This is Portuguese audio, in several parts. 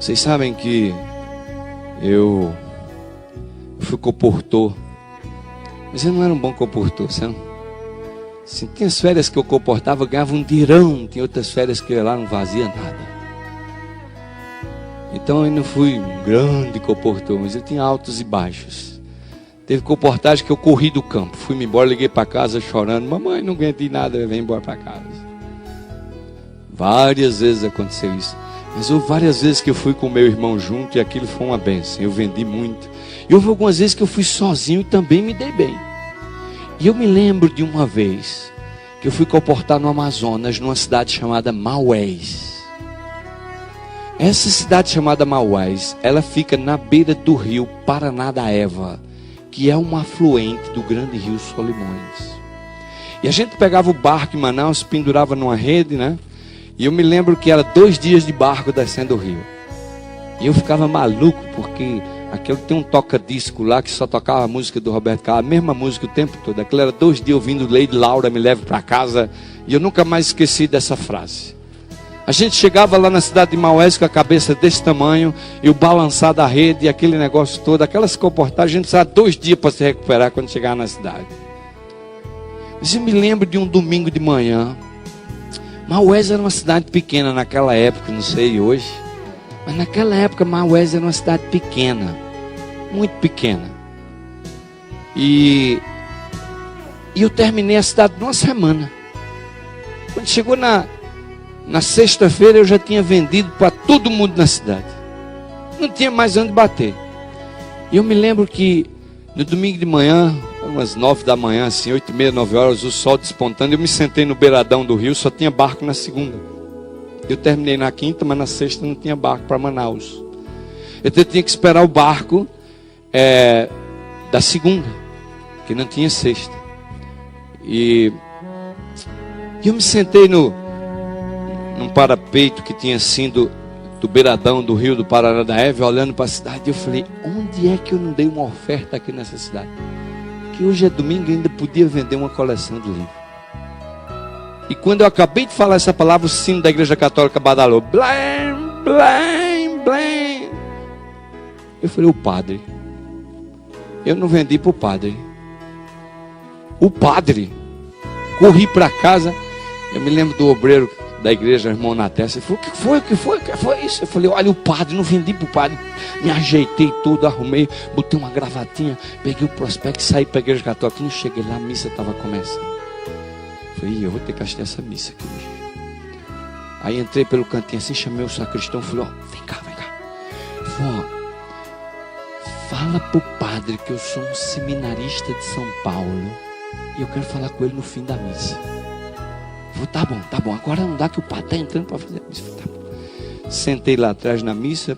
Vocês sabem que eu fui comportor, mas eu não era um bom comportor, sabe? Assim, tinha as férias que eu comportava, eu ganhava um dirão. Tinha outras férias que eu ia lá, não fazia nada. Então eu não fui um grande comportor, mas eu tinha altos e baixos. Teve comportagem que eu corri do campo, fui-me embora, liguei para casa chorando: mamãe, não aguentei nada, eu venho embora para casa. Várias vezes aconteceu isso. Mas houve várias vezes que eu fui com meu irmão junto e aquilo foi uma bênção. Eu vendi muito. E houve algumas vezes que eu fui sozinho e também me dei bem. E eu me lembro de uma vez que eu fui comportar no Amazonas, numa cidade chamada Maués. Essa cidade chamada Maués, ela fica na beira do rio Paranaíba, que é um afluente do grande rio Solimões. E a gente pegava o barco em Manaus, pendurava numa rede, né? E eu me lembro que era 2 dias de barco descendo o rio. E eu ficava maluco, porque aquele tem um toca-disco lá que só tocava a música do Roberto Carlos, a mesma música o tempo todo. Aquilo era 2 dias ouvindo Lady Laura, me leve para casa. E eu nunca mais esqueci dessa frase. A gente chegava lá na cidade de Maués com a cabeça desse tamanho, e o balançar da rede, e aquele negócio todo, aquelas comportagens, a gente precisava 2 dias para se recuperar quando chegava na cidade. Mas eu me lembro de um domingo de manhã. Maués era uma cidade pequena naquela época, não sei hoje, mas naquela época Maués era uma cidade pequena, muito pequena. E eu terminei a cidade numa semana. Quando chegou na sexta-feira, eu já tinha vendido para todo mundo na cidade. Não tinha mais onde bater. E eu me lembro que no domingo de manhã, umas 9 da manhã, assim, 8h30, 9 horas, o sol despontando, eu me sentei no beiradão do rio, só tinha barco na segunda. Eu terminei na quinta, mas na sexta não tinha barco para Manaus. Eu tinha que esperar o barco da segunda, que não tinha sexta. E eu me sentei num parapeito que tinha sido do beiradão do rio do Paranaíba, olhando para a cidade. E eu falei: onde é que eu não dei uma oferta aqui nessa cidade? Que hoje é domingo e ainda podia vender uma coleção de livros. E quando eu acabei de falar essa palavra, o sino da igreja católica badalou: blém, blém, blém. Eu falei: o padre. Eu não vendi para o padre. O padre. Corri para casa. Eu me lembro do obreiro da igreja, irmão na testa. Ele falou: o que foi isso? Eu falei: olha, o padre, não vendi para o padre. Me ajeitei todo, arrumei, botei uma gravatinha, peguei o prospecto, saí para a igreja católica. Quando eu cheguei lá, a missa estava começando. Eu falei: eu vou ter que assistir essa missa aqui hoje. Aí entrei pelo cantinho assim, chamei o sacristão, falei: vem cá. Falei: fala para o padre que eu sou um seminarista de São Paulo e eu quero falar com ele no fim da missa. Falei: tá bom, agora não dá, que o padre está entrando para fazer a missa. Falei: tá bom. Sentei lá atrás na missa,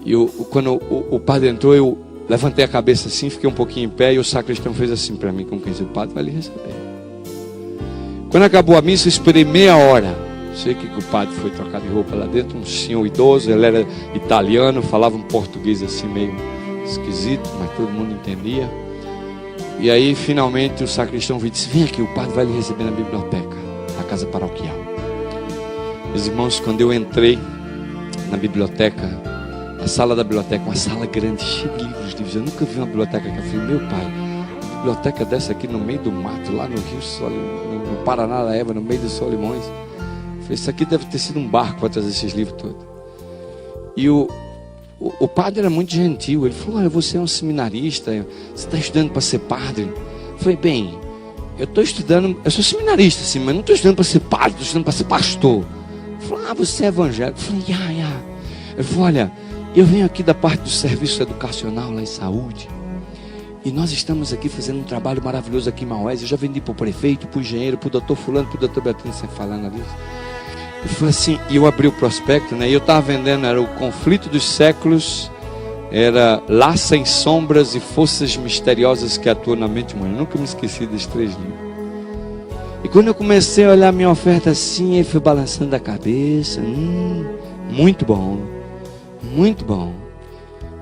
e quando o padre entrou, eu levantei a cabeça assim, fiquei um pouquinho em pé, e o sacristão fez assim para mim, como quem diz: o padre vai lhe receber. Quando acabou a missa, eu esperei meia hora. Sei que o padre foi trocar de roupa lá dentro, um senhor idoso, ele era italiano, falava um português assim meio esquisito, mas todo mundo entendia. E aí finalmente o sacristão veio e disse: vem aqui, o padre vai lhe receber na biblioteca, na casa paroquial. Meus irmãos, quando eu entrei na biblioteca, a sala da biblioteca, uma sala grande, cheia de livros. Eu nunca vi uma biblioteca que eu falei: meu pai, uma biblioteca dessa aqui no meio do mato, lá no rio, no Paranaíba, no meio dos Solimões. Eu falei: isso aqui deve ter sido um barco para trazer esses livros todos. E o padre era muito gentil. Ele falou: olha, você é um seminarista, você está estudando para ser padre? Eu falei: bem, eu estou estudando, eu sou seminarista, sim, mas não estou estudando para ser padre, estou estudando para ser pastor. Ele falou: você é evangélico? Eu falei: Ele falou: olha, eu venho aqui da parte do serviço educacional lá em saúde, e nós estamos aqui fazendo um trabalho maravilhoso aqui em Maués. Eu já vendi para o prefeito, para o engenheiro, para o doutor fulano, para o doutor Beatriz, sempre falando ali. Ele falou assim, e eu abri o prospecto, né? E eu estava vendendo, era o Conflito dos Séculos, era Lá Sem Sombras e Forças Misteriosas que Atuam na Mente Humana. Eu nunca me esqueci desses 3 livros. E quando eu comecei a olhar a minha oferta assim, ele foi balançando a cabeça. Muito bom, muito bom.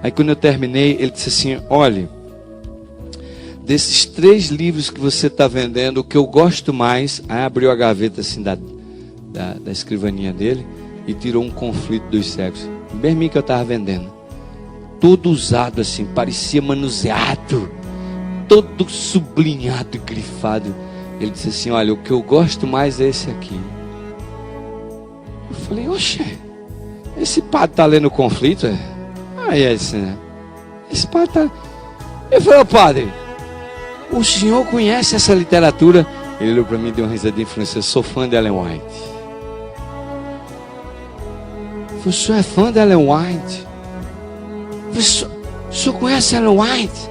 Aí quando eu terminei, ele disse assim: olha, desses 3 livros que você está vendendo, o que eu gosto mais... Aí abriu a gaveta assim da escrivaninha dele. e tirou um conflito dos séculos. Bem mim que eu estava vendendo. Todo usado assim, parecia manuseado, todo sublinhado e grifado. Ele disse assim: olha, o que eu gosto mais é esse aqui. Eu falei: oxe, esse padre está lendo o conflito? Aí é assim, né? Esse padre está... Eu falei: ô padre, o senhor conhece essa literatura? Ele olhou para mim e deu uma risadinha e falou assim: eu sou fã de Ellen White. Eu falei: o senhor é fã de Ellen White? Eu falei: o senhor conhece Ellen White?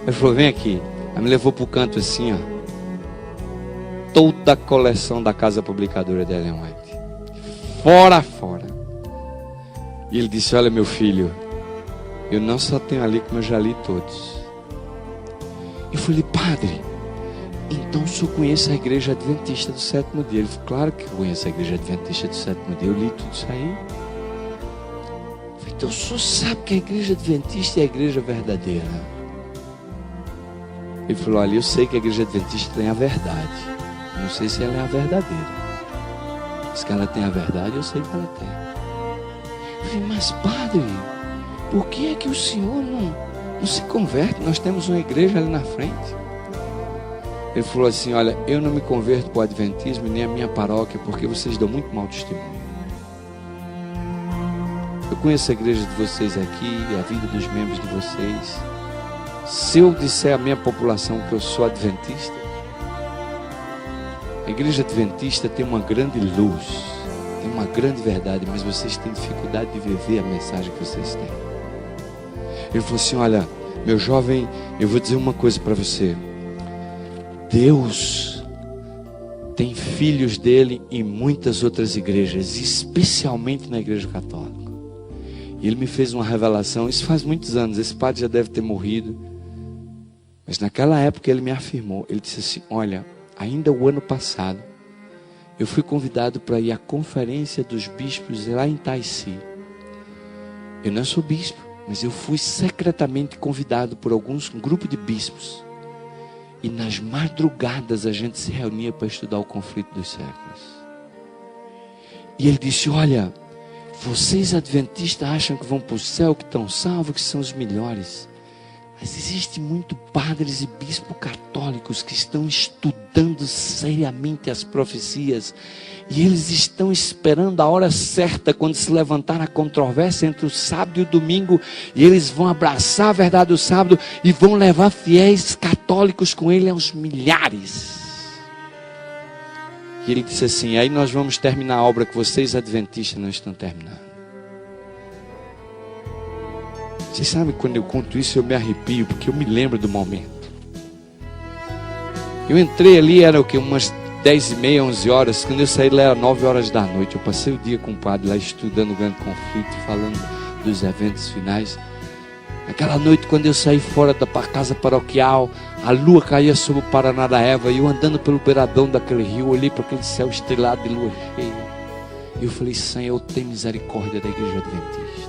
Ele falou: vem aqui. Aí me levou para o canto assim, ó. Toda a coleção da Casa Publicadora de Ellen White, fora a fora. E ele disse: olha, meu filho, eu não só tenho ali, como eu já li todos. Eu falei: padre, então o senhor conhece a Igreja Adventista do Sétimo Dia? Ele falou: claro que eu conheço a Igreja Adventista do Sétimo Dia, eu li tudo isso aí. Eu falei: então o senhor sabe que a Igreja Adventista é a igreja verdadeira? Ele falou: olha, eu sei que a Igreja Adventista tem a verdade, não sei se ela é a verdadeira. Se ela tem a verdade, eu sei que ela tem. Eu falei: mas padre, por que é que o senhor não se converte? Nós temos uma igreja ali na frente. Ele falou assim: olha, eu não me converto para o adventismo nem a minha paróquia, porque vocês dão muito mau testemunho. Eu conheço a igreja de vocês aqui, a vida dos membros de vocês. Se eu disser à minha população que eu sou adventista, a igreja adventista tem uma grande luz, tem uma grande verdade, mas vocês têm dificuldade de viver a mensagem que vocês têm. Ele falou assim: olha, meu jovem, eu vou dizer uma coisa para você. Deus tem filhos dele em muitas outras igrejas, especialmente na igreja católica. E ele me fez uma revelação, isso faz muitos anos, esse padre já deve ter morrido, mas naquela época ele me afirmou. Ele disse assim: olha, ainda o ano passado eu fui convidado para ir à conferência dos bispos lá em Taici. Eu não sou bispo, mas eu fui secretamente convidado por um grupo de bispos. E nas madrugadas a gente se reunia para estudar o conflito dos séculos. E ele disse: olha, vocês adventistas acham que vão para o céu, que estão salvos, que são os melhores. Mas existem muitos padres e bispos católicos que estão estudando seriamente as profecias. E eles estão esperando a hora certa, quando se levantar a controvérsia entre o sábado e o domingo. E eles vão abraçar a verdade do sábado e vão levar fiéis católicos com ele aos milhares. E ele disse assim: aí nós vamos terminar a obra que vocês adventistas não estão terminando. Vocês sabem, quando eu conto isso eu me arrepio, porque eu me lembro do momento. Eu entrei ali, era o que? Umas 10h30, 11 horas. Quando eu saí lá era 9 horas da noite. Eu passei o dia com o padre lá estudando o grande conflito, falando dos eventos finais. Aquela noite, quando eu saí fora da casa paroquial, a lua caía sobre o Paraná da Eva, e eu andando pelo beiradão daquele rio, olhei para aquele céu estrelado de lua cheia. E eu falei: Senhor, tem misericórdia da igreja adventista.